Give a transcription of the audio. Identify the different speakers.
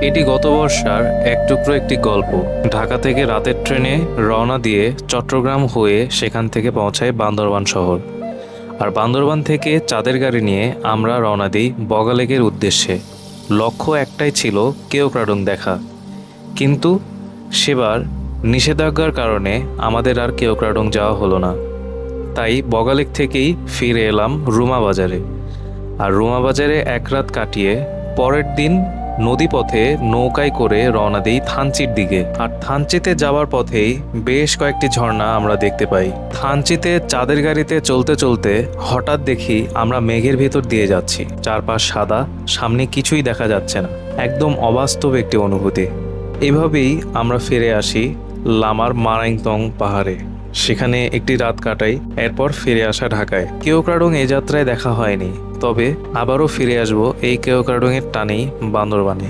Speaker 1: এটি গত বর্ষার এক টুকরো একটি গল্প। ঢাকা থেকে রাতের ট্রেনে রওনা দিয়ে চট্টগ্রাম হয়ে সেখান থেকে পৌঁছায় বান্দরবান শহর। আর বান্দরবান থেকে চাঁদের গাড়ি নিয়ে আমরা রওনা দিই বগালেকের উদ্দেশ্যে। লক্ষ্য একটাই ছিল কেওক্রাডং দেখা, কিন্তু সেবার নিষেধাজ্ঞার কারণে আমাদের আর কেওক্রাডং যাওয়া হলো না। তাই বগালেক থেকেই ফিরে এলাম রুমা বাজারে। আর রুমা বাজারে এক রাত কাটিয়ে পরের দিন নদীপথে নৌকায় করে রওনা দিই থানচির দিকে। আর থানচিতে যাওয়ার পথেই বেশ কয়েকটি ঝর্ণা আমরা দেখতে পাই। থানচিতে চাঁদের গাড়িতে চলতে চলতে হঠাৎ দেখি আমরা মেঘের ভেতর দিয়ে যাচ্ছি, চারপাশ সাদা, সামনে কিছুই দেখা যাচ্ছে না। একদম অবাস্তব একটি অনুভূতি। এভাবেই আমরা ফিরে আসি লামার মারাংতং পাহাড়ে। সেখানে একটি রাত কাটাই, এরপর ফিরে আসা ঢাকায়। কেওক্রাডং এই যাত্রায় দেখা হয়নি, তবে আবারও ফিরে আসব এই কেওক্রাডং এর টানেই বান্দরবানে।